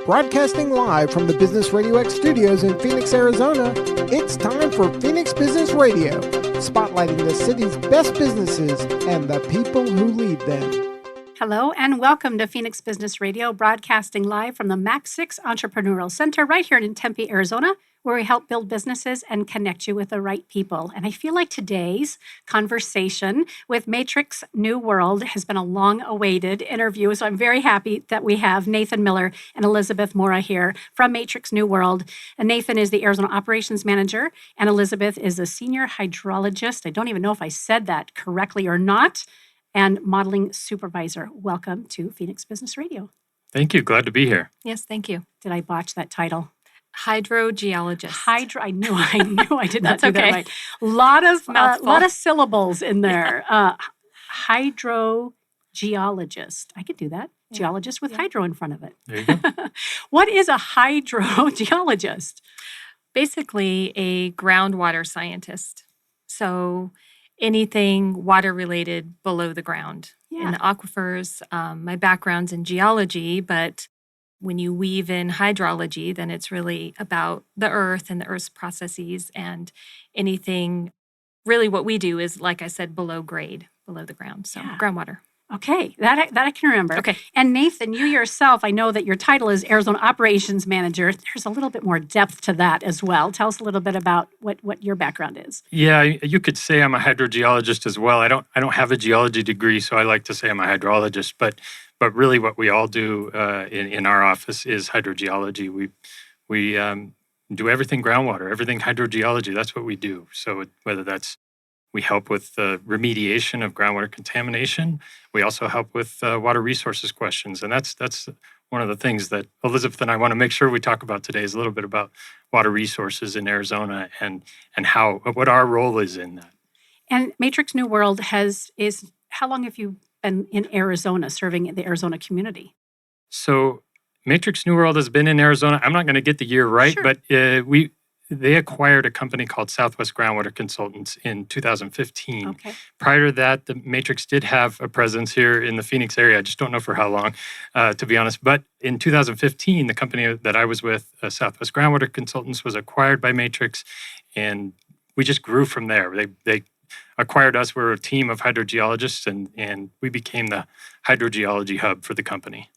Broadcasting live from the Business RadioX studios in Phoenix, Arizona, it's time for Phoenix Business Radio, spotlighting the city's best businesses and the people who lead them. Hello and welcome to Phoenix Business Radio, broadcasting live from the Max 6 Entrepreneurial Center right here in Tempe, Arizona, where we help build businesses and connect you with the right people. And I feel like today's conversation with Matrix New World has been a long-awaited interview. So I'm very happy that we have Nathan Miller and Elizabeth Mora here from Matrix New World. And Nathan is the Arizona Operations Manager, and Elizabeth is a Senior Hydrologist. I don't even know if I said that correctly or not. And Modeling Supervisor. Welcome to Phoenix Business Radio. Thank you. Glad to be here. Yes, thank you. Did I botch that title? Hydrogeologist. I knew I did not do that right. A lot of syllables in there. Hydrogeologist. I could do that. Yeah. Geologist with hydro in front of it. There you go. What is a hydrogeologist? Basically a groundwater scientist. So anything water related below the ground in the aquifers. My background's in geology, but when you weave in hydrology, then it's really about the earth and the earth's processes, and anything. Really what we do is, like I said, below grade, below the ground. So groundwater. Okay, that I can remember. Okay. And Nathan, you yourself, I know that your title is Arizona Operations Manager. There's a little bit more depth to that as well. Tell us a little bit about what your background is. Yeah, you could say I'm a hydrogeologist as well. I don't have a geology degree, so I like to say I'm a hydrologist. But really, what we all do in our office is hydrogeology. We do everything groundwater, everything hydrogeology. That's what we do. So whether that's we help with the remediation of groundwater contamination. We also help with water resources questions. And that's one of the things that Elizabeth and I want to make sure we talk about today is a little bit about water resources in Arizona and what our role is in that. And Matrix New World is how long have you been in Arizona, serving the Arizona community? So Matrix New World has been in Arizona. I'm not going to get the year right, sure. But they acquired a company called Southwest Groundwater Consultants in 2015. Okay. Prior to that, the Matrix did have a presence here in the Phoenix area. I just don't know for how long, to be honest. But in 2015, the company that I was with, Southwest Groundwater Consultants, was acquired by Matrix, and we just grew from there. They acquired us. We're a team of hydrogeologists, and we became the hydrogeology hub for the company.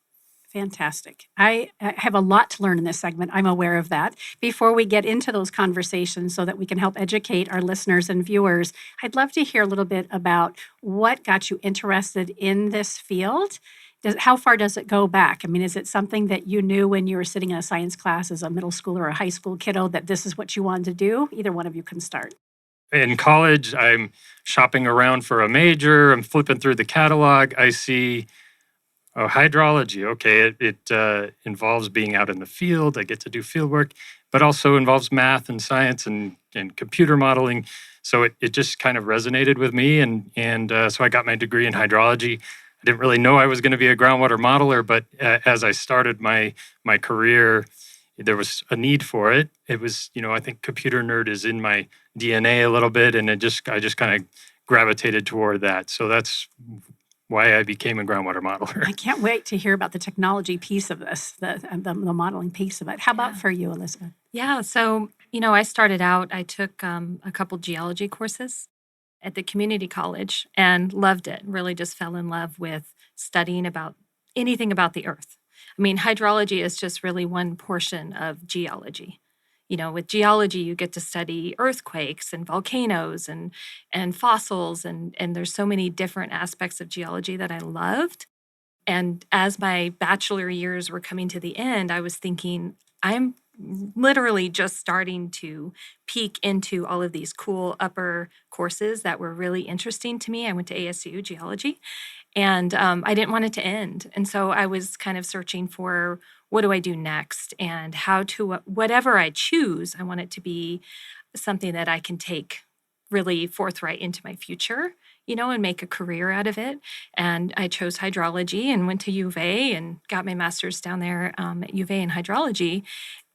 Fantastic. I have a lot to learn in this segment. I'm aware of that. Before we get into those conversations so that we can help educate our listeners and viewers, I'd love to hear a little bit about what got you interested in this field. How far does it go back? I mean, is it something that you knew when you were sitting in a science class as a middle schooler or a high school kiddo that this is what you wanted to do? Either one of you can start. In college, I'm shopping around for a major. I'm flipping through the catalog. I see hydrology. Okay, it involves being out in the field. I get to do field work, but also involves math and science and computer modeling. So it just kind of resonated with me, and so I got my degree in hydrology. I didn't really know I was going to be a groundwater modeler, but as I started my career, there was a need for it. It was, I think computer nerd is in my DNA a little bit, and I just kind of gravitated toward that. So that's why I became a groundwater modeler. I can't wait to hear about the technology piece of this, the modeling piece of it. How about for you, Elizabeth? Yeah, so, I started out, I took a couple geology courses at the community college and loved it. Really just fell in love with studying about anything about the earth. I mean, hydrology is just really one portion of geology. With geology, you get to study earthquakes and volcanoes and fossils, and there's so many different aspects of geology that I loved. And as my bachelor years were coming to the end, I was thinking, I'm literally just starting to peek into all of these cool upper courses that were really interesting to me. I went to ASU geology, and I didn't want it to end. And so I was kind of searching for, what do I do next? And how to, whatever I choose, I want it to be something that I can take really forthright into my future, and make a career out of it. And I chose hydrology and went to U of A and got my master's down there at U of A in hydrology.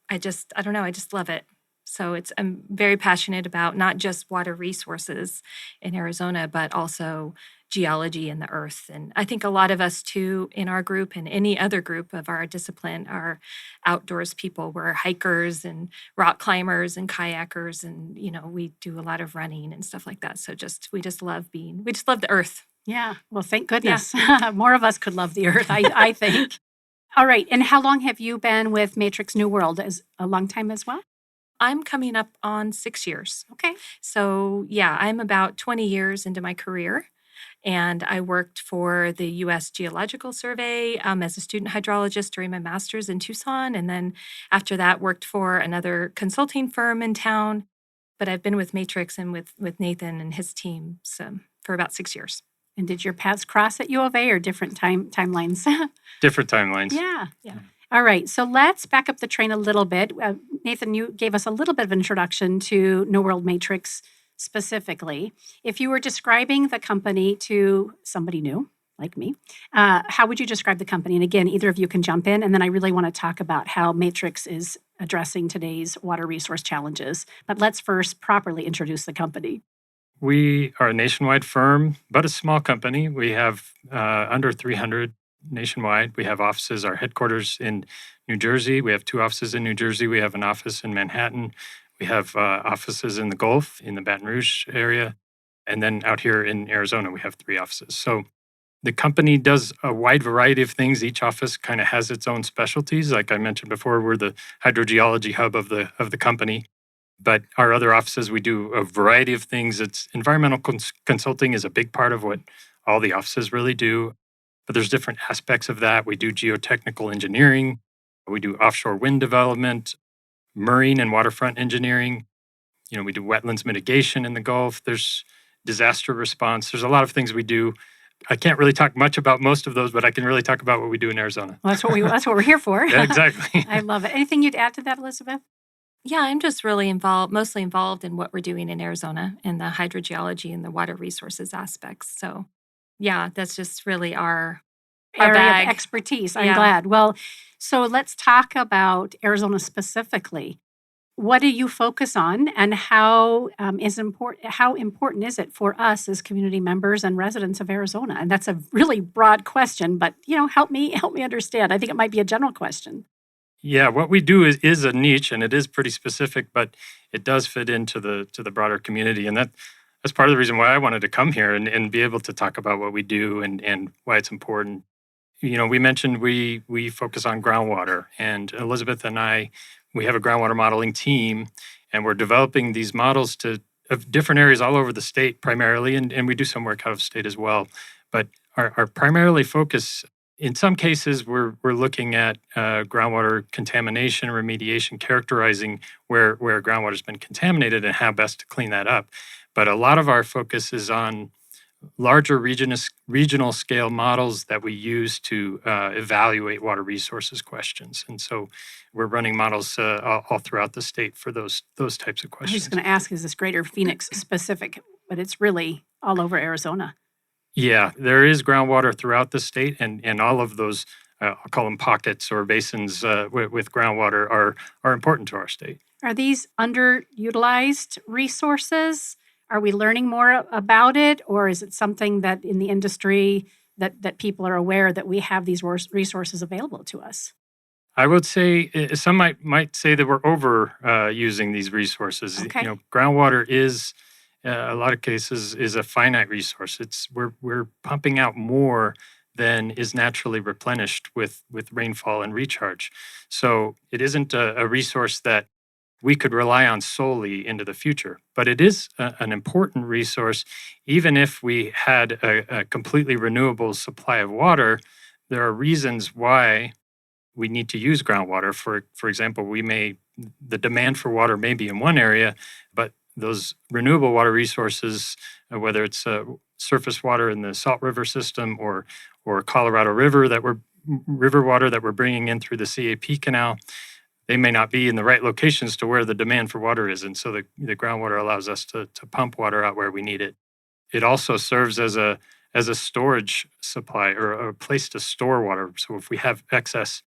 I don't know, I just love it. So I'm very passionate about not just water resources in Arizona, but also geology and the earth. And I think a lot of us too in our group and any other group of our discipline are outdoors people. We're hikers and rock climbers and kayakers, and we do a lot of running and stuff like that. So we just love the earth. Yeah. Well, thank goodness. More of us could love the earth, I think. All right. And how long have you been with Matrix New World? As a long time as well? I'm coming up on 6 years. Okay. So yeah, I'm about 20 years into my career. And I worked for the U.S. Geological Survey as a student hydrologist during my master's in Tucson. And then after that, worked for another consulting firm in town. But I've been with Matrix and with Nathan and his team for about 6 years. And did your paths cross at U of A or different timelines? Different timelines. Yeah. All right. So let's back up the train a little bit. Nathan, you gave us a little bit of introduction to New World Matrix specifically. If you were describing the company to somebody new, like me, how would you describe the company? And again, either of you can jump in. And then I really want to talk about how Matrix is addressing today's water resource challenges. But let's first properly introduce the company. We are a nationwide firm, but a small company. We have under 300 nationwide. We have offices, our headquarters in New Jersey. We have 2 offices in New Jersey. We have an office in Manhattan. We have offices in the Gulf, in the Baton Rouge area. And then out here in Arizona, we have 3 offices. So the company does a wide variety of things. Each office kind of has its own specialties. Like I mentioned before, we're the hydrogeology hub of the company. But our other offices, we do a variety of things. It's environmental consulting is a big part of what all the offices really do. But there's different aspects of that. We do geotechnical engineering. We do offshore wind development, marine and waterfront engineering. We do wetlands mitigation in the Gulf. There's disaster response. There's a lot of things we do. I can't really talk much about most of those, but I can really talk about what we do in Arizona. Well, that's what we're here for. Yeah, exactly. I love it. Anything you'd add to that, Elizabeth? Yeah, I'm just really mostly involved in what we're doing in Arizona and the hydrogeology and the water resources aspects. So yeah, that's just really our area bag. Of expertise. I'm glad. Well, so let's talk about Arizona specifically. What do you focus on, and how important is it for us as community members and residents of Arizona? And that's a really broad question, but help me understand. I think it might be a general question. Yeah, what we do is a niche, and it is pretty specific, but it does fit into the broader community, and that's part of the reason why I wanted to come here and be able to talk about what we do and why it's important. We mentioned we focus on groundwater, and Elizabeth and I, we have a groundwater modeling team, and we're developing these models of different areas all over the state primarily, and we do some work out of state as well. But our primarily focus, in some cases, we're looking at groundwater contamination, remediation, characterizing where groundwater has been contaminated and how best to clean that up. But a lot of our focus is on larger regional scale models that we use to evaluate water resources questions. And so we're running models all throughout the state for those types of questions. I was just going to ask, is this Greater Phoenix specific? But it's really all over Arizona. Yeah, there is groundwater throughout the state, and all of those, I'll call them pockets or basins with groundwater are important to our state. Are these underutilized resources? Are we learning more about it, or is it something that in the industry that people are aware that we have these resources available to us? I would say some might say that we're over using these resources. Okay. Groundwater is a lot of cases is a finite resource. We're pumping out more than is naturally replenished with rainfall and recharge. So it isn't a resource that we could rely on solely into the future, but it is an important resource. Even if we had a completely renewable supply of water, there are reasons why we need to use groundwater. For example, the demand for water may be in one area, but those renewable water resources, whether it's surface water in the Salt River system or Colorado River river water that we're bringing in through the CAP canal, they may not be in the right locations to where the demand for water is. And so the groundwater allows us to pump water out where we need it. It also serves as a storage supply or a place to store water. So if we have excess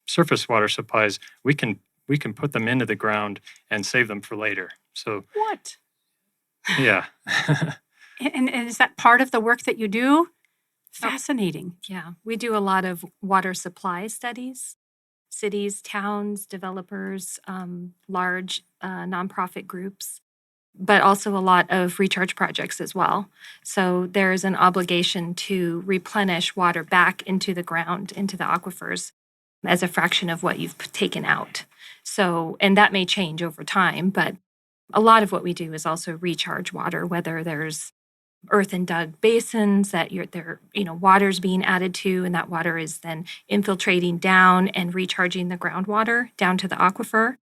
surface water supplies, we can put them into the ground and save them for later. So what? Yeah. And is that part of the work that you do? Fascinating. Yeah, we do a lot of water supply studies, cities, towns, developers, large nonprofit groups, but also a lot of recharge projects as well. So there's an obligation to replenish water back into the ground, into the aquifers, as a fraction of what you've taken out. So, and that may change over time, but a lot of what we do is also recharge water, whether there's earthen dug basins that water's being added to, and that water is then infiltrating down and recharging the groundwater down to the aquifer,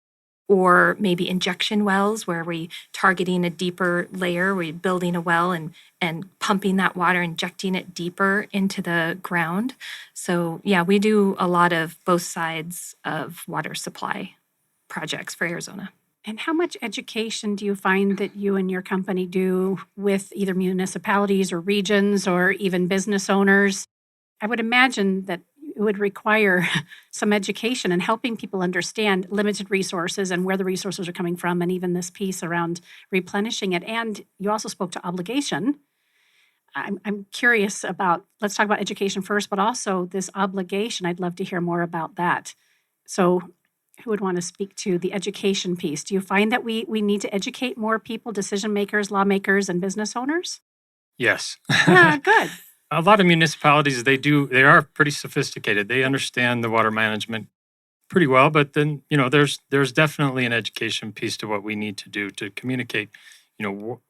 or maybe injection wells where we targeting a deeper layer, we're building a well and pumping that water, injecting it deeper into the ground. So yeah, we do a lot of both sides of water supply projects for Arizona. And how much education do you find that you and your company do with either municipalities or regions or even business owners? I would imagine that it would require some education and helping people understand limited resources and where the resources are coming from, and even this piece around replenishing it. And you also spoke to obligation. I'm curious about, let's talk about education first, but also this obligation. I'd love to hear more about that. So who would want to speak to the education piece? Do you find that we need to educate more people, decision makers, lawmakers, and business owners? Yes. Good. A lot of municipalities, they are pretty sophisticated. They understand the water management pretty well, but then, there's definitely an education piece to what we need to do to communicate,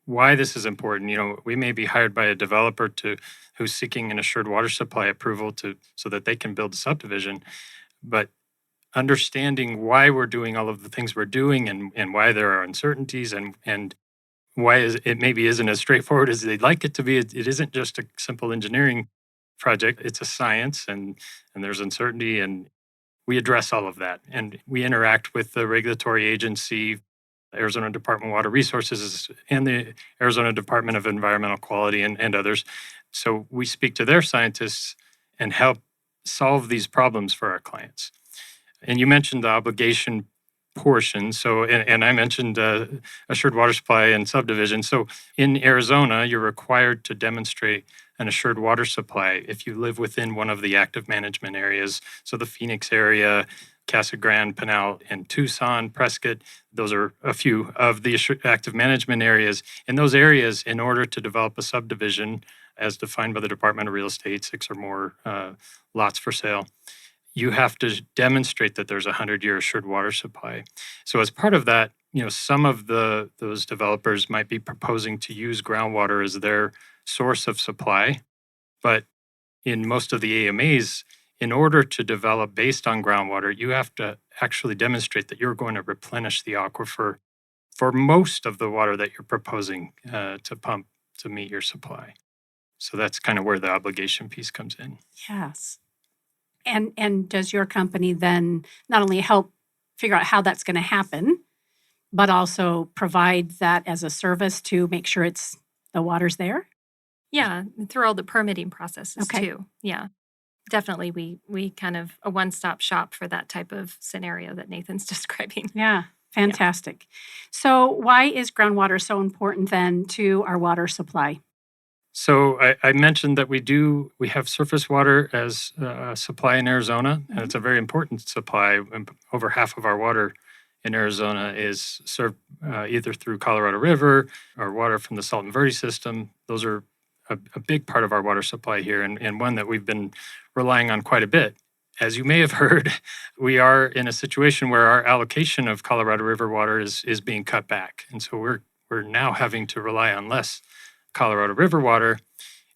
why this is important. We may be hired by a developer who's seeking an assured water supply approval so that they can build a subdivision, but understanding why we're doing all of the things we're doing and why there are uncertainties and why it maybe isn't as straightforward as they'd like it to be. It isn't just a simple engineering project. It's a science, and there's uncertainty, and we address all of that. And we interact with the regulatory agency, Arizona Department of Water Resources, and the Arizona Department of Environmental Quality and others. So we speak to their scientists and help solve these problems for our clients. And you mentioned the obligation portion. So, and I mentioned assured water supply and subdivision. So in Arizona, you're required to demonstrate an assured water supply if you live within one of the active management areas. So the Phoenix area, Casa Grande, Pinal, and Tucson, Prescott, those are a few of the active management areas. In those areas, in order to develop a subdivision as defined by the Department of Real Estate, 6 or more lots for sale, you have to demonstrate that there's a 100-year assured water supply. So as part of that, some of those developers might be proposing to use groundwater as their source of supply. But in most of the AMAs, in order to develop based on groundwater, you have to actually demonstrate that you're going to replenish the aquifer for most of the water that you're proposing to pump to meet your supply. So that's kind of where the obligation piece comes in. Yes. And does your company then not only help figure out how that's going to happen, but also provide that as a service to make sure the water's there? Yeah, through all the permitting processes Okay. too. Yeah, definitely. We kind of a one-stop shop for that type of scenario that Nathan's describing. Yeah, fantastic. So why is groundwater so important then to our water supply? So I mentioned that we have surface water as a supply in Arizona, and it's a very important supply. Over half of our water in Arizona is served either through Colorado River or water from the Salton Verde system. Those are a big part of our water supply here, and one that we've been relying on quite a bit. As you may have heard, we are in a situation where our allocation of Colorado River water is being cut back, and so we're now having to rely on less Colorado River water.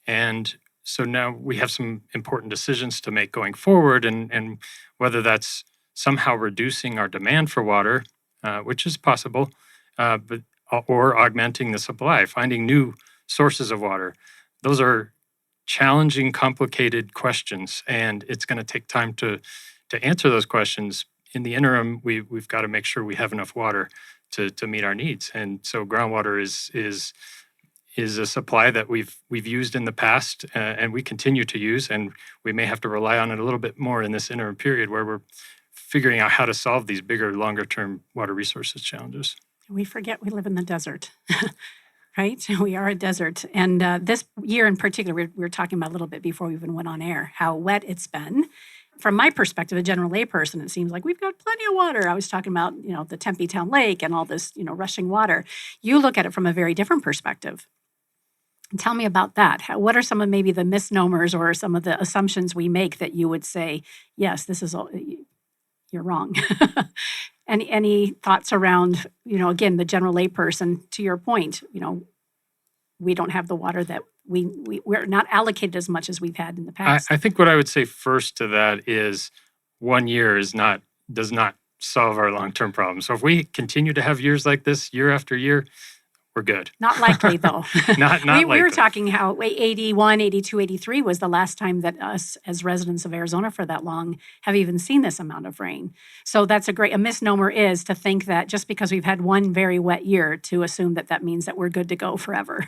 And so now we have some important decisions to make going forward, and whether that's somehow reducing our demand for water, which is possible, or augmenting the supply, finding new sources of water. Those are challenging, complicated questions, and it's going to take time to answer those questions. In the interim, we've got to make sure we have enough water to meet our needs. And so groundwater is a supply that we've used in the past, and we continue to use, and we may have to rely on it a little bit more in this interim period where we're figuring out how to solve these bigger, longer-term water resources challenges. We forget we live in the desert. right? We are a desert. And this year in particular, we were talking about a little bit before we even went on air, how wet it's been. From my perspective, a general layperson, it seems like we've got plenty of water. I was talking about, the Tempe Town Lake and all this, rushing water. You look at it from a very different perspective. Tell me about that. What are some of maybe the misnomers or some of the assumptions we make that you would say, yes, this is all, you're wrong? Any thoughts around, again, the general layperson, to your point, we don't have the water that we're not allocated as much as we've had in the past. I think what I would say first to that is 1 year does not solve our long-term problem. So if we continue to have years like this year after year, we're good. Not likely, though. Not we were likely. talking how 81, 82, 83 was the last time that us as residents of Arizona for that long have even seen this amount of rain. So that's a misnomer is to think that just because we've had one very wet year to assume that means that we're good to go forever.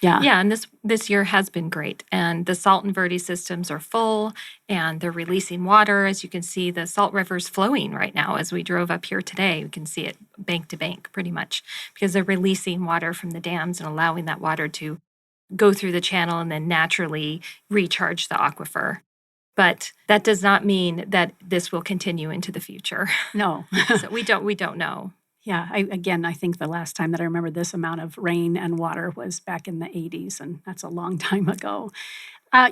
Yeah. Yeah, and this year has been great. And the salt and Verde systems are full and they're releasing water. As you can see, the salt river's flowing right now. As we drove up here today, we can see it bank to bank pretty much because they're releasing water from the dams and allowing that water to go through the channel and then naturally recharge the aquifer. But that does not mean that this will continue into the future. No. So we don't know. Yeah, I think the last time that I remember this amount of rain and water was back in the 80s, and that's a long time ago.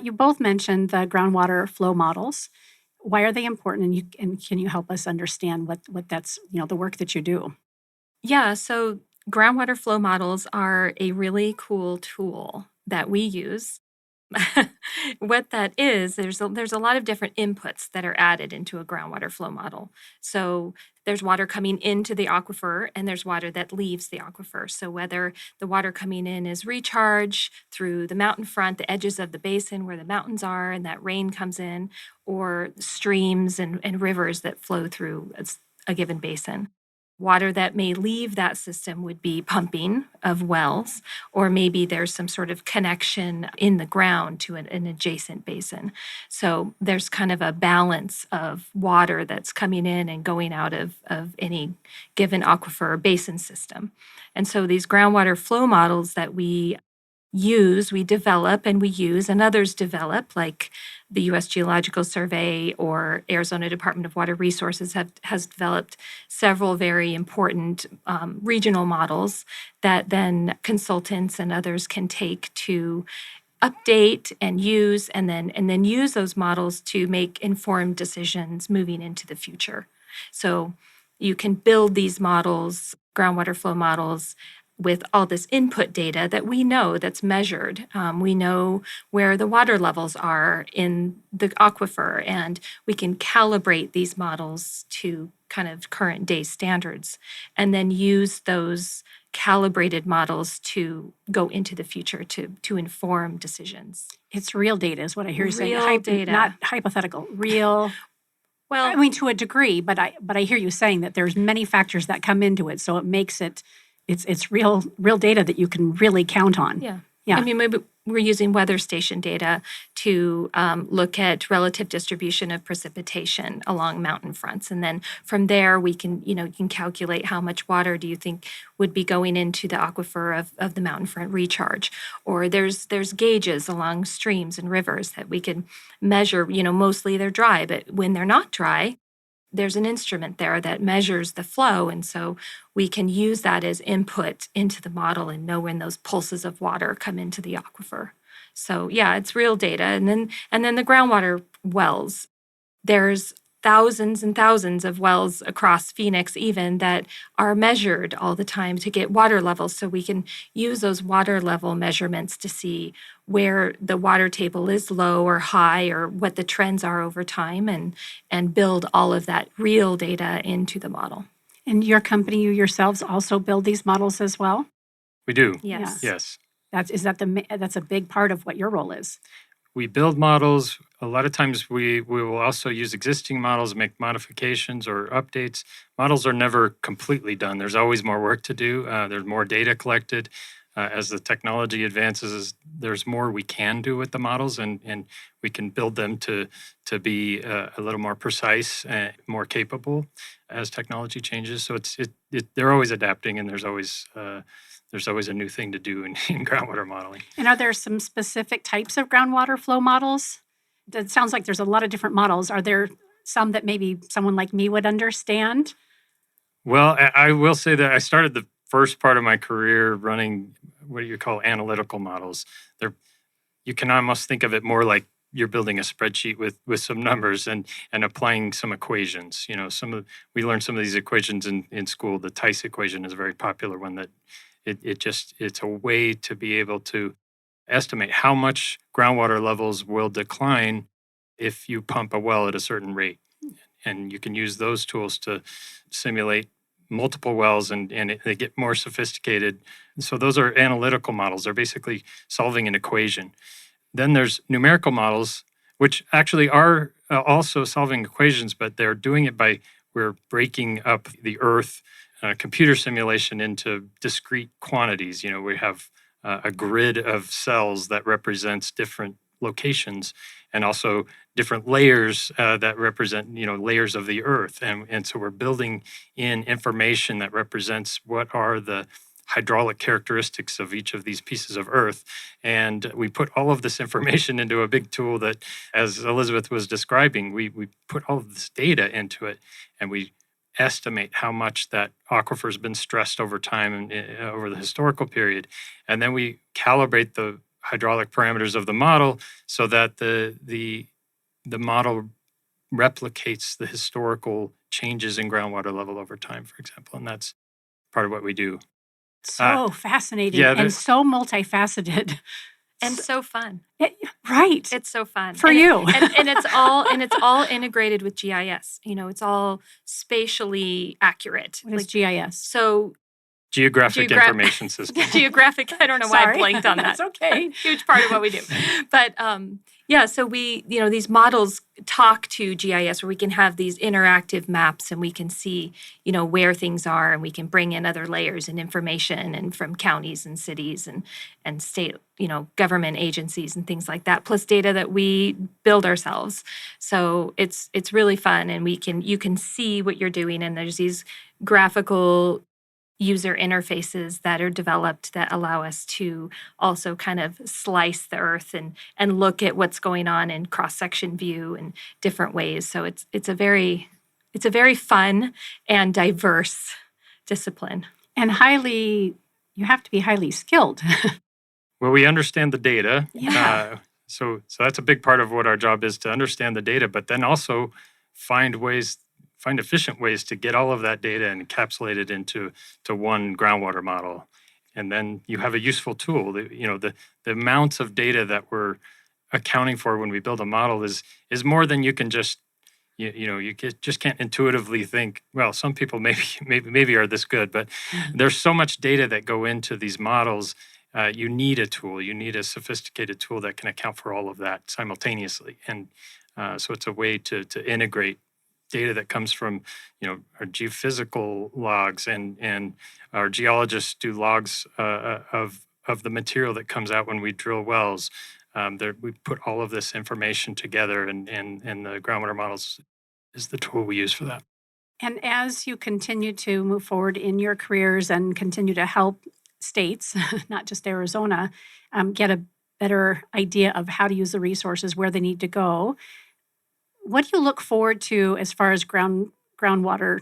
You both mentioned the groundwater flow models. Why are they important, and can you help us understand what that's, the work that you do? Yeah, so groundwater flow models are a really cool tool that we use. What that is, there's a lot of different inputs that are added into a groundwater flow model. So there's water coming into the aquifer and there's water that leaves the aquifer. So whether the water coming in is recharge through the mountain front, the edges of the basin where the mountains are and that rain comes in, or streams and rivers that flow through a given basin. Water that may leave that system would be pumping of wells, or maybe there's some sort of connection in the ground to an adjacent basin. So there's kind of a balance of water that's coming in and going out of any given aquifer or basin system. And so these groundwater flow models that we develop and we use, and others develop, like the U.S. Geological Survey or Arizona Department of Water Resources has developed several very important regional models that then consultants and others can take to update and use, and then use those models to make informed decisions moving into the future. So you can build these models, groundwater flow models, with all this input data that we know that's measured. We know where the water levels are in the aquifer, and we can calibrate these models to kind of current day standards, and then use those calibrated models to go into the future to inform decisions. It's real data is what I hear you saying. Real data. Not hypothetical, real. Well, I mean, to a degree, but I hear you saying that there's many factors that come into it, so it makes it it's real data that you can really count on. Yeah. Yeah. I mean, maybe we're using weather station data to look at relative distribution of precipitation along mountain fronts. And then from there, we can, you can calculate how much water do you think would be going into the aquifer of the mountain front recharge. Or there's gauges along streams and rivers that we can measure, mostly they're dry, but when they're not dry, there's an instrument there that measures the flow. And so we can use that as input into the model and know when those pulses of water come into the aquifer. So yeah, it's real data. And then the groundwater wells, there's thousands and thousands of wells across Phoenix even that are measured all the time to get water levels. So we can use those water level measurements to see where the water table is low or high or what the trends are over time and build all of that real data into the model. And your company, you yourselves also build these models as well? We do. Yes. Yes. That's a big part of what your role is. We build models. A lot of times we will also use existing models, make modifications or updates. Models are never completely done. There's always more work to do. There's more data collected. As the technology advances, there's more we can do with the models, and we can build them to be a little more precise and more capable as technology changes. So they're always adapting, and there's always there's always a new thing to do in, in groundwater modeling. And are there some specific types of groundwater flow models? It sounds like there's a lot of different models. Are there some that maybe someone like me would understand? Well, I will say that I started the first part of my career running what you call analytical models. They're, you can almost think of it more like you're building a spreadsheet with some numbers and applying some equations. You know, we learned some of these equations in school. The Tice equation is a very popular one that it's a way to be able to estimate how much groundwater levels will decline if you pump a well at a certain rate. And you can use those tools to simulate multiple wells and they get more sophisticated. So those are analytical models. They're basically solving an equation. Then there's numerical models, which actually are also solving equations, but they're doing it by we're breaking up the Earth computer simulation into discrete quantities. You know, we have a grid of cells that represents different locations and also different layers that represent, you know, layers of the Earth. And so we're building in information that represents what are the hydraulic characteristics of each of these pieces of Earth. And we put all of this information into a big tool that, as Elizabeth was describing, we put all of this data into it and we estimate how much that aquifer has been stressed over time and over the historical period. And then we calibrate the hydraulic parameters of the model so that the model replicates the historical changes in groundwater level over time, for example. And that's part of what we do. So fascinating yeah, and so multifaceted. And so fun. Right. It's so fun. For you. And it's all integrated with GIS. You know, it's all spatially accurate. What is GIS? So Geographic Information System. Geographic. I don't know why I blanked on that. That's okay. Huge part of what we do. But yeah, so we, you know, these models talk to GIS where we can have these interactive maps and we can see, you know, where things are and we can bring in other layers and information and from counties and cities and state, you know, government agencies and things like that, plus data that we build ourselves. So it's really fun and you can see what you're doing and there's these graphical user interfaces that are developed that allow us to also kind of slice the Earth and look at what's going on in cross-section view in different ways. So it's a very fun and diverse discipline. And you have to be highly skilled. Well, we understand the data. Yeah. So that's a big part of what our job is, to understand the data, but then also find efficient ways to get all of that data and encapsulate it into one groundwater model. And then you have a useful tool. The amounts of data that we're accounting for when we build a model is more than you can just, just can't intuitively think, well, some people maybe are this good, but there's so much data that go into these models. You need a tool. You need a sophisticated tool that can account for all of that simultaneously. And so it's a way to integrate data that comes from, our geophysical logs and our geologists do logs of the material that comes out when we drill wells. We put all of this information together and the groundwater models is the tool we use for that. And as you continue to move forward in your careers and continue to help states, not just Arizona, get a better idea of how to use the resources, where they need to go, what do you look forward to as far as groundwater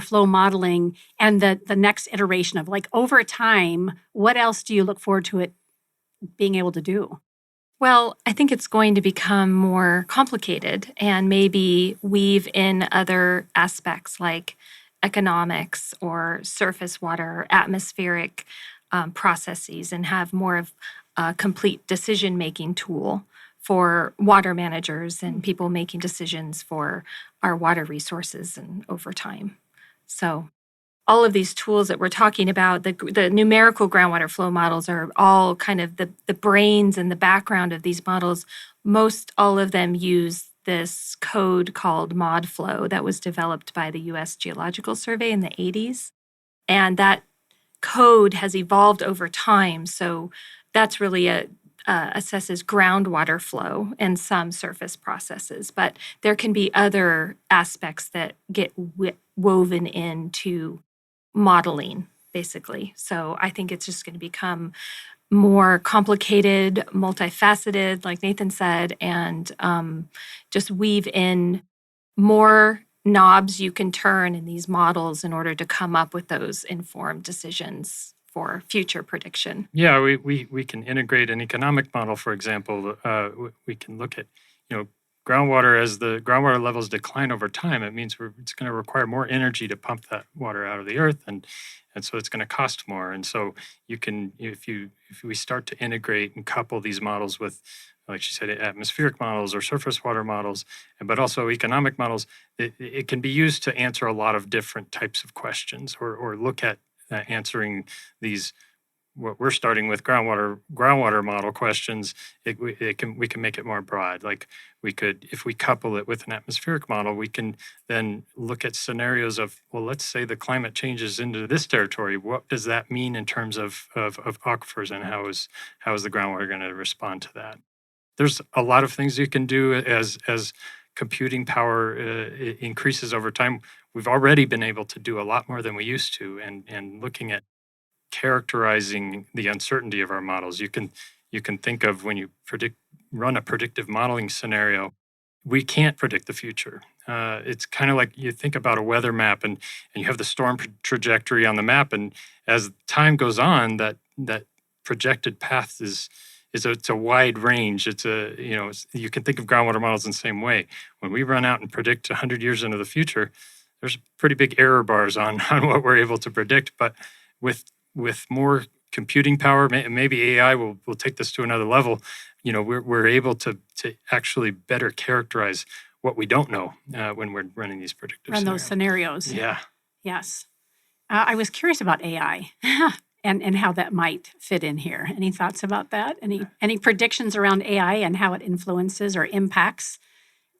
flow modeling and the next iteration of, like, over time, what else do you look forward to it being able to do? Well, I think it's going to become more complicated and maybe weave in other aspects like economics or surface water, atmospheric processes, and have more of a complete decision-making tool for water managers and people making decisions for our water resources and over time. So all of these tools that we're talking about, the numerical groundwater flow models are all kind of the brains and the background of these models. Most all of them use this code called ModFlow that was developed by the U.S. Geological Survey in the 80s. And that code has evolved over time. So that's really assesses groundwater flow and some surface processes. But there can be other aspects that get woven into modeling basically. So I think it's just going to become more complicated, multifaceted, like Nathan said, and just weave in more knobs you can turn in these models in order to come up with those informed decisions for future prediction. Yeah, we can integrate an economic model, for example. We can look at, groundwater. As the groundwater levels decline over time, it means it's going to require more energy to pump that water out of the earth, and so it's going to cost more. And so you can, if we start to integrate and couple these models with, like she said, atmospheric models or surface water models, but also economic models, it can be used to answer a lot of different types of questions, or look at answering these, what we're starting with, groundwater model questions. We can make it more broad. Like, we could, if we couple it with an atmospheric model, we can then look at scenarios of, well, let's say the climate changes into this territory. What does that mean in terms of aquifers, and how is the groundwater going to respond to that? There's a lot of things you can do as computing power increases over time. We've already been able to do a lot more than we used to, and looking at characterizing the uncertainty of our models. You can think of, when you run a predictive modeling scenario, we can't predict the future. It's kind of like you think about a weather map, and you have the storm trajectory on the map, and as time goes on, that projected path it's a wide range. You can think of groundwater models in the same way. When we run out and predict 100 years into the future, there's pretty big error bars on what we're able to predict. But with more computing power, maybe AI will take this to another level. We're able to actually better characterize what we don't know when we're running these predictive Run those scenarios. Yeah. Yes. I was curious about AI and how that might fit in here. Any thoughts about that? Any predictions around AI and how it influences or impacts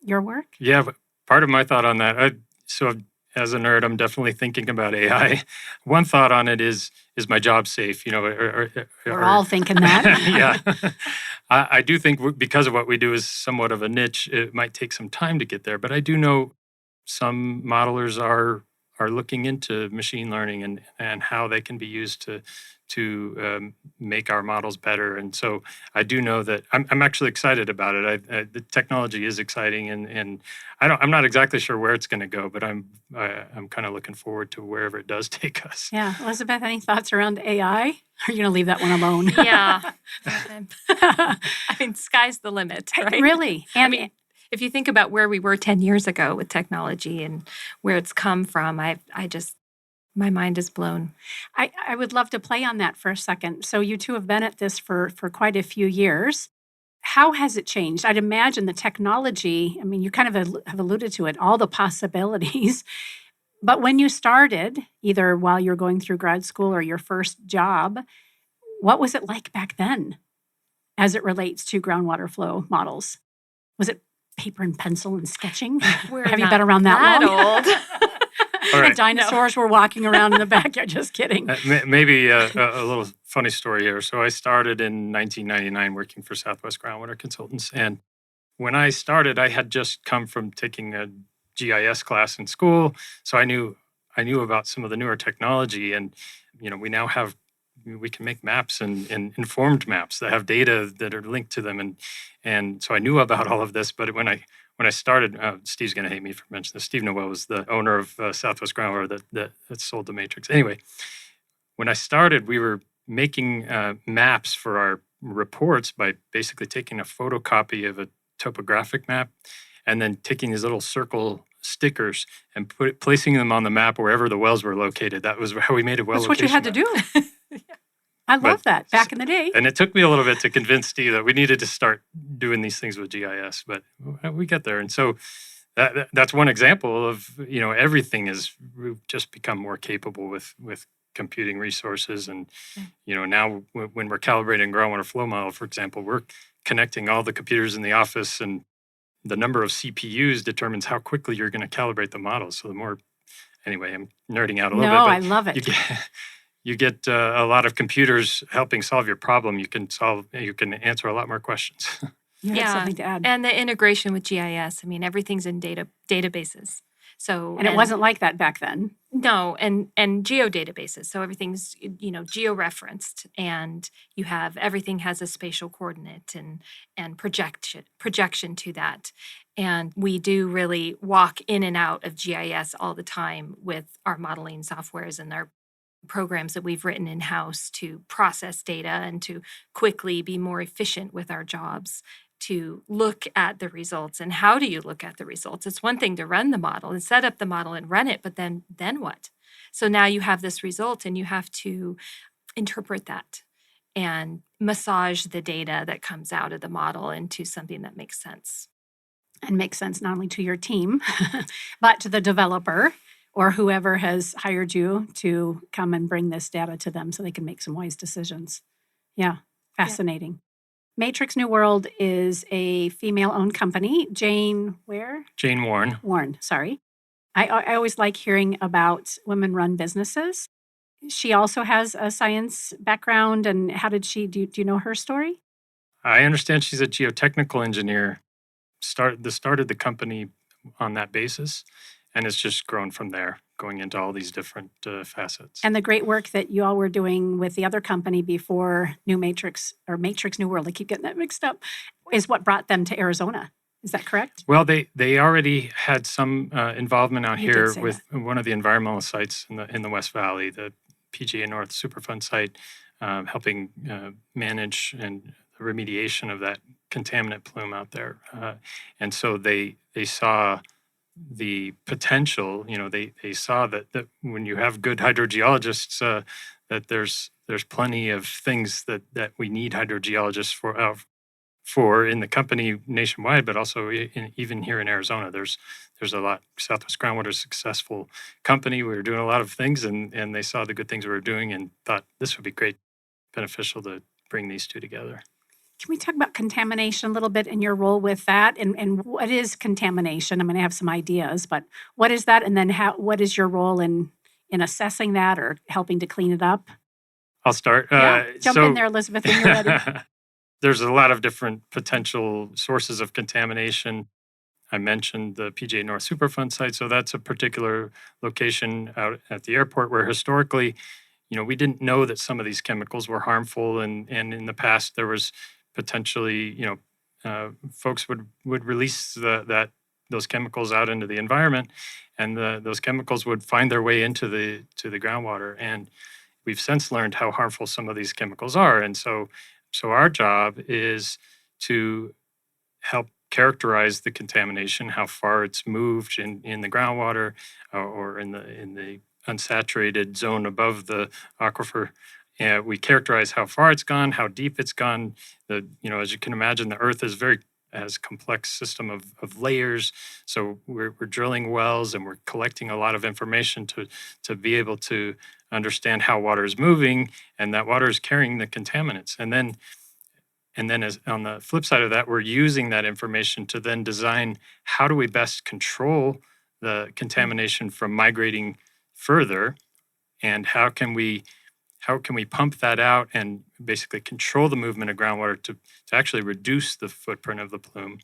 your work? Yeah, but part of my thought on that, so as a nerd, I'm definitely thinking about AI. One thought on it is my job safe? We're all thinking that. Yeah. I do think, because of what we do is somewhat of a niche, it might take some time to get there. But I do know some modelers are looking into machine learning and how they can be used to make our models better. And so I do know that I'm actually excited about it. The technology is exciting, and I'm not exactly sure where it's going to go, but I'm kind of looking forward to wherever it does take us. Yeah. Elizabeth, any thoughts around AI? Or are you going to leave that one alone? Yeah. I mean, sky's the limit, right? Really. And if you think about where we were 10 years ago with technology and where it's come from, my mind is blown. I would love to play on that for a second. So you two have been at this for quite a few years. How has it changed? I'd imagine the technology, I mean, you kind of have alluded to it, all the possibilities. But when you started, either while you're going through grad school or your first job, what was it like back then as it relates to groundwater flow models? Was it paper and pencil and sketching? Have you been around that long? Old. All right. And dinosaurs were walking around in the backyard. Just kidding. Maybe a little funny story here. So I started in 1999 working for Southwest Groundwater Consultants. And when I started, I had just come from taking a GIS class in school. So I knew about some of the newer technology. And, we can make maps and informed maps that have data that are linked to them. And so I knew about all of this. But when I started, Steve's going to hate me for mentioning this. Steve Noel was the owner of Southwest Groundwater that sold the Matrix. Anyway, when I started, we were making maps for our reports by basically taking a photocopy of a topographic map and then taking these little circle stickers and placing them on the map wherever the wells were located. That was how we made a well location. That's what you had to do. I love that back in the day. And it took me a little bit to convince Steve that we needed to start doing these things with GIS, but we get there. And so that's one example of, everything has just become more capable with computing resources. And, now when we're calibrating groundwater flow model, for example, we're connecting all the computers in the office, and the number of CPUs determines how quickly you're going to calibrate the model. So the more, anyway, I'm nerding out a little bit. No, I love it. You get a lot of computers helping solve your problem. You can answer a lot more questions. You had something to add. And the integration with GIS. I mean, everything's in databases. So and it wasn't like that back then. No, and geodatabases. So everything's georeferenced, and you have everything has a spatial coordinate and projection to that. And we do really walk in and out of GIS all the time with our modeling softwares and our programs that we've written in-house to process data and to quickly be more efficient with our jobs, to look at the results. And how do you look at the results? It's one thing to run the model and set up the model and run it, but then what? So now you have this result and you have to interpret that and massage the data that comes out of the model into something that makes sense. And makes sense not only to your team, but to the developer or whoever has hired you to come and bring this data to them so they can make some wise decisions. Yeah, fascinating. Matrix New World is a female-owned company. Jane Warren. Warren, sorry. I always like hearing about women-run businesses. She also has a science background, and how did she, do you know her story? I understand she's a geotechnical engineer. Started the company on that basis, and it's just grown from there, going into all these different facets. And the great work that you all were doing with the other company before New Matrix or Matrix New World, I keep getting that mixed up, is what brought them to Arizona. Is that correct? Well, they already had some involvement out You did here say with one of the environmental sites in the West Valley, the PGA North Superfund site, helping manage and the remediation of that contaminant plume out there. And so they saw the potential. They saw that when you have good hydrogeologists, that there's plenty of things that we need hydrogeologists for in the company nationwide, but also even here in Arizona. There's a lot. Southwest Groundwater is a successful company. We were doing a lot of things, and they saw the good things we were doing and thought this would be great, beneficial to bring these two together. Can we talk about contamination a little bit in your role with that? And what is contamination? I'm going to have some ideas, but what is that? And then what is your role in assessing that or helping to clean it up? I'll start. Jump in there, Elizabeth, when you're ready. There's a lot of different potential sources of contamination. I mentioned the PGA North Superfund site, so that's a particular location out at the airport where historically, we didn't know that some of these chemicals were harmful, and in the past there was potentially, folks would release those chemicals out into the environment, and those chemicals would find their way into the groundwater. And we've since learned how harmful some of these chemicals are, and so our job is to help characterize the contamination, how far it's moved in the groundwater or in the unsaturated zone above the aquifer. We characterize how far it's gone, how deep it's gone. As you can imagine, the Earth is has a complex system of layers. So we're drilling wells and we're collecting a lot of information to be able to understand how water is moving, and that water is carrying the contaminants. And then as on the flip side of that, we're using that information to then design how do we best control the contamination from migrating further, and how can we pump that out and basically control the movement of groundwater to actually reduce the footprint of the plume.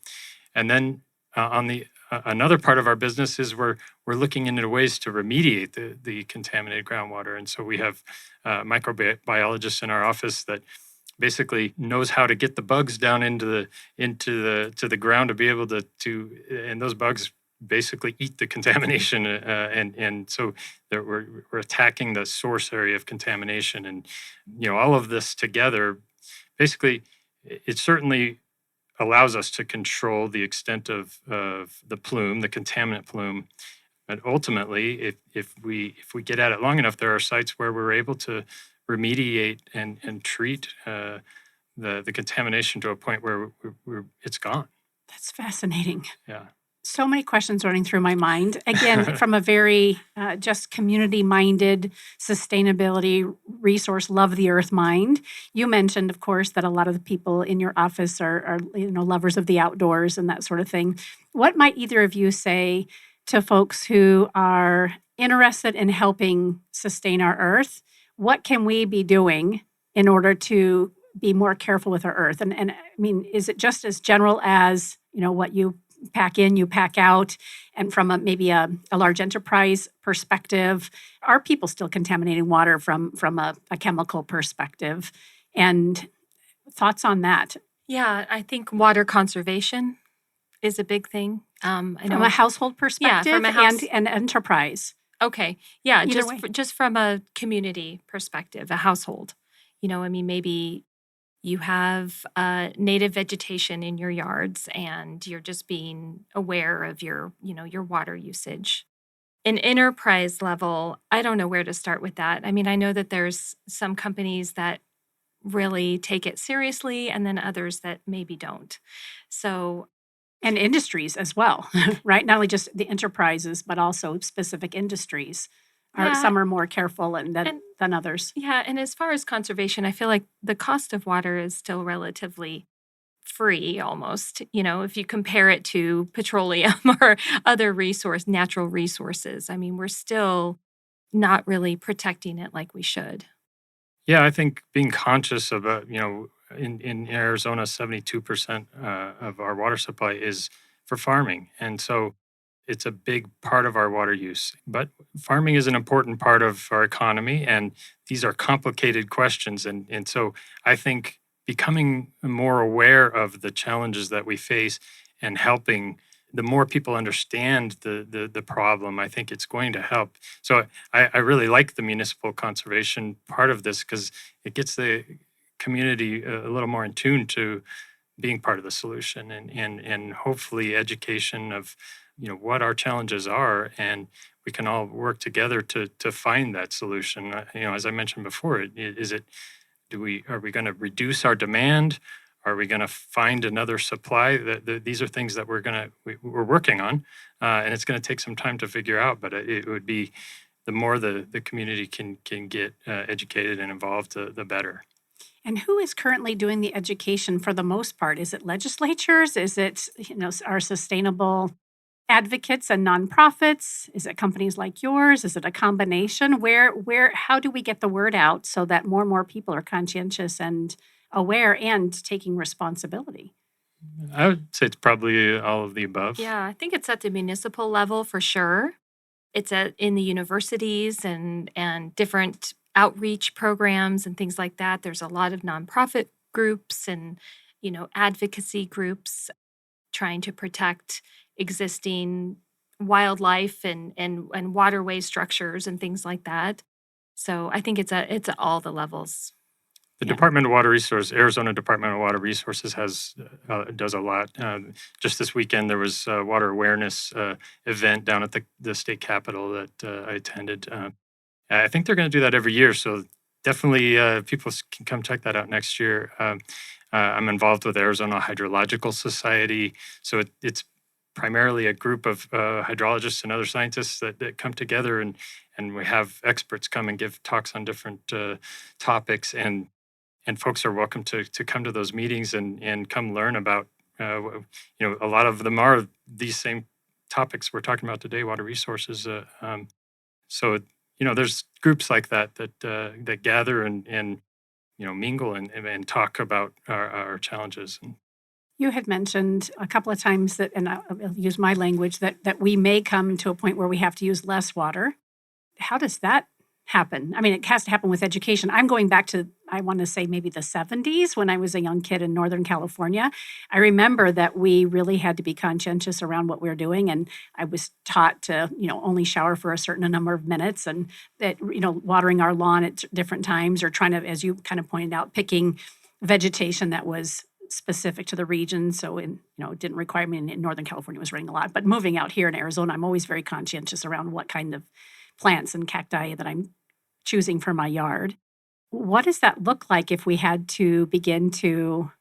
And then on the another part of our business is we're looking into ways to remediate the contaminated groundwater. And so we have microbiologists in our office that basically knows how to get the bugs down into the ground to be able to and those bugs basically eat the contamination, and so we're attacking the source area of contamination. And all of this together, basically, it certainly allows us to control the extent of the plume, the contaminant plume. But ultimately, if we get at it long enough, there are sites where we're able to remediate and treat the contamination to a point where it's gone. That's fascinating. Yeah. So many questions running through my mind. Again, from a very just community-minded, sustainability, resource, love the earth mind. You mentioned, of course, that a lot of the people in your office are lovers of the outdoors and that sort of thing. What might either of you say to folks who are interested in helping sustain our earth? What can we be doing in order to be more careful with our earth? And I mean, is it just as general as what you pack in, you pack out. And from maybe a large enterprise perspective, are people still contaminating water from a chemical perspective? And thoughts on that? Yeah, I think water conservation is a big thing. I From know, a household perspective from a house. and enterprise. Okay, yeah, Either way. just from a community perspective, a household. I mean, maybe you have native vegetation in your yards, and you're just being aware of your water usage. An enterprise level, I don't know where to start with that. I mean, I know that there's some companies that really take it seriously, and then others that maybe don't. So, And industries as well, right? Not only just the enterprises, but also specific industries. yeah, Some are more careful and than others. yeah, and as far as conservation, I feel like the cost of water is still relatively free almost, if you compare it to petroleum or other natural resources. I mean, we're still not really protecting it like we should. Yeah, I think being conscious about, in Arizona, 72% of our water supply is for farming. And so it's a big part of our water use. But farming is an important part of our economy, and these are complicated questions. And so I think becoming more aware of the challenges that we face and helping, the more people understand the problem, I think it's going to help. So I really like the municipal conservation part of this because it gets the community a little more in tune to being part of the solution, and hopefully education of what our challenges are, and we can all work together to find that solution. As I mentioned before, is it are we going to reduce our demand? Are we going to find another supply? These are things that we're working on, and it's going to take some time to figure out. But it would be, the more the community can get educated and involved, the better. And who is currently doing the education for the most part? Is it legislatures? Is it, our sustainable advocates and nonprofits? Is it companies like yours? Is it a combination? How do we get the word out so that more and more people are conscientious and aware and taking responsibility? I would say it's probably all of the above. Yeah, I think it's at the municipal level for sure. It's in the universities and different outreach programs and things like that. There's a lot of nonprofit groups and advocacy groups trying to protect existing wildlife and waterway structures and things like that. So I think it's at all the levels. The Yeah. Department of Water Resources, Arizona Department of Water Resources does a lot. Just this weekend, there was a water awareness event down at the state capitol that I attended. I think they're going to do that every year, so definitely people can come check that out next year. I'm involved with Arizona Hydrological Society, so it's primarily a group of hydrologists and other scientists that come together, and we have experts come and give talks on different topics, and folks are welcome to come to those meetings and come learn about, a lot of them are these same topics we're talking about today, water resources. So, there's groups like that gather and mingle and talk about our challenges. You had mentioned a couple of times that, and I'll use my language, that we may come to a point where we have to use less water. How does that happen? I mean, it has to happen with education. I'm going back to, I want to say maybe the 70s when I was a young kid in Northern California. I remember that we really had to be conscientious around what we were doing. And I was taught to, only shower for a certain number of minutes, and that, watering our lawn at different times, or trying to, as you kind of pointed out, picking vegetation that was specific to the region. So it didn't require me in Northern California, it was raining a lot. But moving out here in Arizona, I'm always very conscientious around what kind of plants and cacti that I'm choosing for my yard. What does that look like if we had to begin to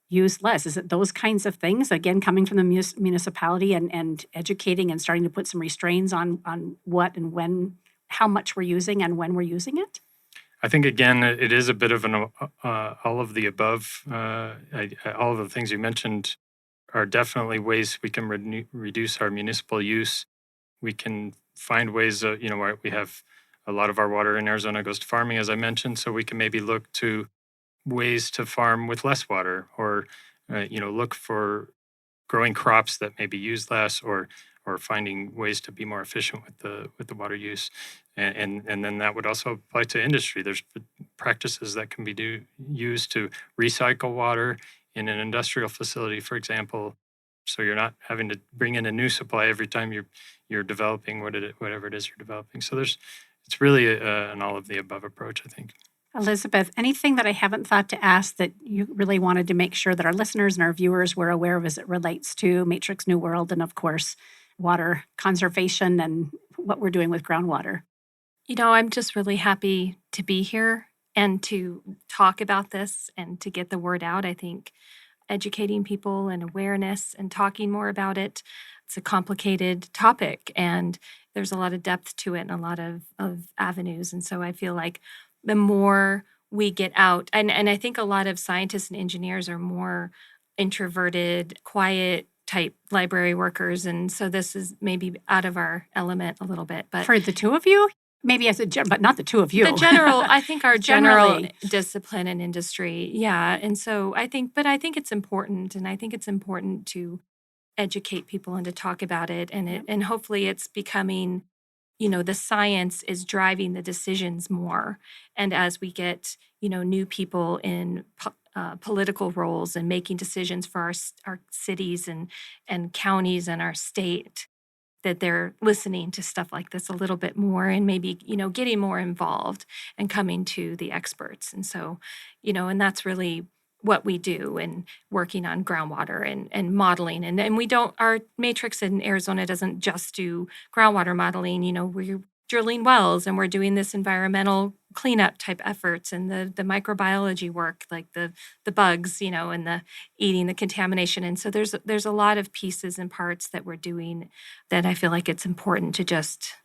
use less? Is it those kinds of things, again, coming from the municipality and educating and starting to put some restraints on what and when, how much we're using and when we're using it? I think, again, it is a bit of an all of the above. All of the things you mentioned are definitely ways we can reduce our municipal use. We can find ways, where we have a lot of our water in Arizona goes to farming, as I mentioned, so we can maybe look to ways to farm with less water, or look for growing crops that maybe use less, or finding ways to be more efficient with the water use. And then that would also apply to industry. There's practices that can be used to recycle water in an industrial facility, for example. So you're not having to bring in a new supply every time you're developing whatever it is you're developing. So it's really an all of the above approach, I think. Elizabeth, anything that I haven't thought to ask that you really wanted to make sure that our listeners and our viewers were aware of as it relates to Matrix New World and, of course, water conservation and what we're doing with groundwater? I'm just really happy to be here and to talk about this and to get the word out. I think educating people and awareness and talking more about it, it's a complicated topic and there's a lot of depth to it and a lot of avenues. And so I feel like the more we get out, and I think a lot of scientists and engineers are more introverted, quiet type library workers. And so this is maybe out of our element a little bit. But for the two of you? Maybe as but not the two of you. The general, I think our general Generally. discipline and industry. Yeah. And so I think it's important. And I think it's important to educate people and to talk about it. And hopefully it's becoming, the science is driving the decisions more. And as we get, new people in political roles and making decisions for our cities and counties and our state, that they're listening to stuff like this a little bit more and maybe, getting more involved and coming to the experts. And so, and that's really what we do and working on groundwater and modeling. And we don't, our matrix in Arizona doesn't just do groundwater modeling. We're drilling wells and we're doing this environmental cleanup type efforts and the microbiology work, like the bugs, and the eating the contamination. And so there's a lot of pieces and parts that we're doing that I feel like it's important to just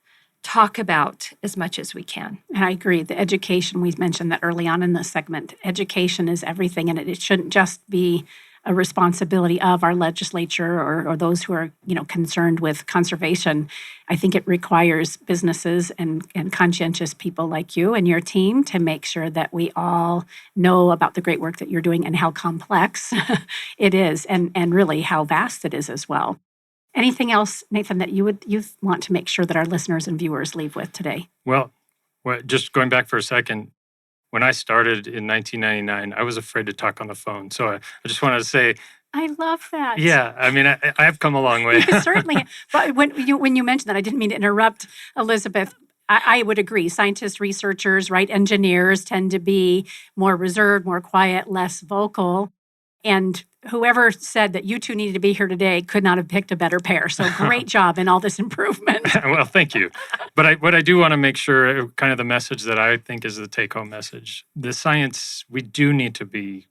talk about as much as we can. And I agree. The education, we mentioned that early on in this segment, education is everything, and it shouldn't just be a responsibility of our legislature or those who are, concerned with conservation. I think it requires businesses and conscientious people like you and your team to make sure that we all know about the great work that you're doing and how complex it is and really how vast it is as well. Anything else, Nathan, that you want to make sure that our listeners and viewers leave with today? Well, just going back for a second, when I started in 1999, I was afraid to talk on the phone. So I just wanted to say, I love that. Yeah, I mean, I have come a long way. Certainly. But when you mentioned that, I didn't mean to interrupt, Elizabeth. I would agree. Scientists, researchers, right, engineers tend to be more reserved, more quiet, less vocal. And whoever said that you two needed to be here today could not have picked a better pair. So great job in all this improvement. Well, thank you. But what I do want to make sure, kind of the message that I think is the take-home message, the science, we do need to be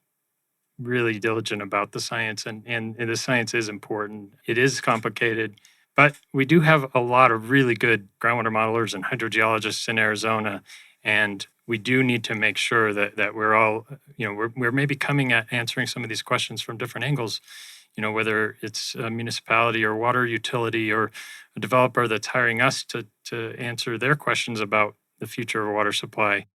really diligent about the science. And the science is important. It is complicated. But we do have a lot of really good groundwater modelers and hydrogeologists in Arizona. And we do need to make sure that we're all, we're maybe coming at answering some of these questions from different angles, whether it's a municipality or water utility or a developer that's hiring us to answer their questions about the future of water supply.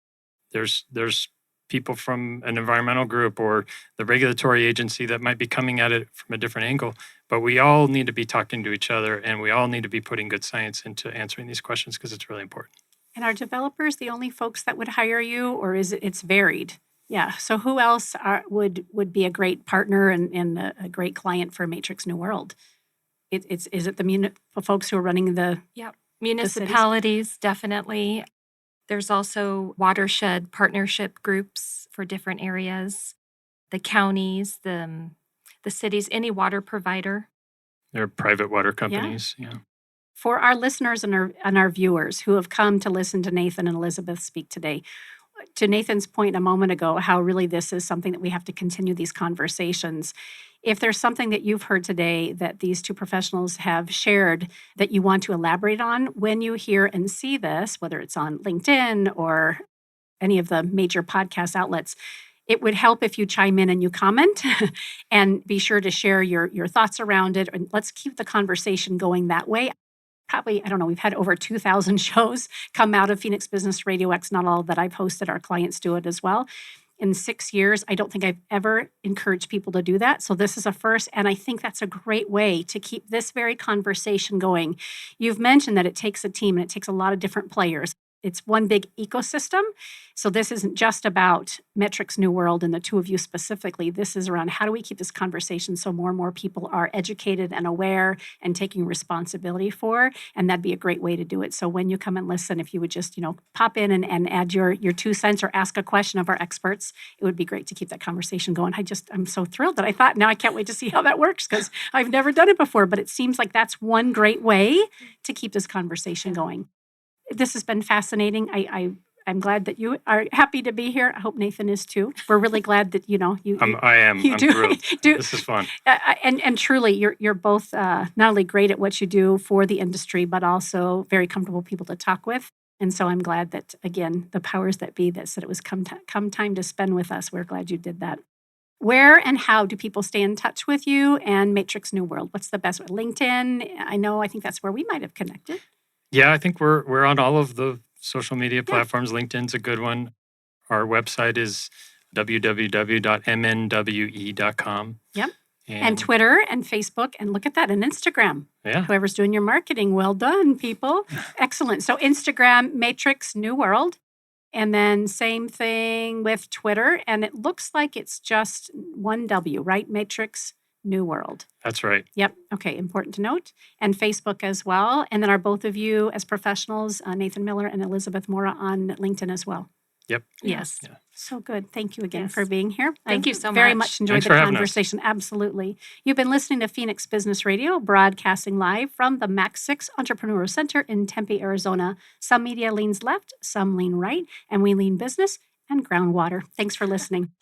There's people from an environmental group or the regulatory agency that might be coming at it from a different angle. But we all need to be talking to each other and we all need to be putting good science into answering these questions because it's really important. And are developers the only folks that would hire you, or is it's varied? Yeah. So who else would be a great partner and a great client for Matrix New World? Is it the folks who are running the municipalities? Definitely. There's also watershed partnership groups for different areas, the counties, the cities, any water provider. There are private water companies. Yeah. For our listeners and our viewers who have come to listen to Nathan and Elizabeth speak today, to Nathan's point a moment ago, how really this is something that we have to continue these conversations. If there's something that you've heard today that these two professionals have shared that you want to elaborate on, when you hear and see this, whether it's on LinkedIn or any of the major podcast outlets, it would help if you chime in and you comment and be sure to share your thoughts around it. And let's keep the conversation going that way. Probably, I don't know, we've had over 2,000 shows come out of Phoenix Business RadioX, not all that I've hosted. Our clients do it as well. in 6 years. I don't think I've ever encouraged people to do that. So this is a first. And I think that's a great way to keep this very conversation going. You've mentioned that it takes a team and it takes a lot of different players. It's one big ecosystem. So this isn't just about Metrics New World and the two of you specifically. This is around how do we keep this conversation so more and more people are educated and aware and taking responsibility for. And that'd be a great way to do it. So when you come and listen, if you would just, pop in and add your 2 cents or ask a question of our experts, it would be great to keep that conversation going. I'm so thrilled that I thought, now I can't wait to see how that works because I've never done it before, but it seems like that's one great way to keep this conversation going. This has been fascinating. I'm glad that you are happy to be here. I hope Nathan is too. We're really glad that you I am. you I'm do, thrilled. do This is fun. and truly, you're both not only great at what you do for the industry, but also very comfortable people to talk with. And so I'm glad that again the powers that be that said it was come time to spend with us. We're glad you did that. Where and how do people stay in touch with you and Matrix New World? What's the best way? LinkedIn? I think that's where we might have connected. Yeah, I think we're on all of the social media platforms. LinkedIn's a good one. Our website is www.mnwe.com. Yep. And Twitter and Facebook, and look at that, and Instagram. Yeah. Whoever's doing your marketing, well done, people. Excellent. So Instagram, Matrix New World. And then same thing with Twitter. And it looks like it's just one W, right? Matrix New World. That's right. Yep. Okay. Important to note. And Facebook as well. And then are both of you as professionals, Nathan Miller and Elizabeth Mora, on LinkedIn as well? Yep. Yes. Yeah. So good. Thank you again Yes. for being here. Thank you so Very much. much enjoyed Thanks the for having us. conversation. Absolutely. You've been listening to Phoenix Business Radio, broadcasting live from the Max 6 Entrepreneurial Center in Tempe, Arizona. Some media leans left, some lean right, and we lean business and groundwater. Thanks for listening.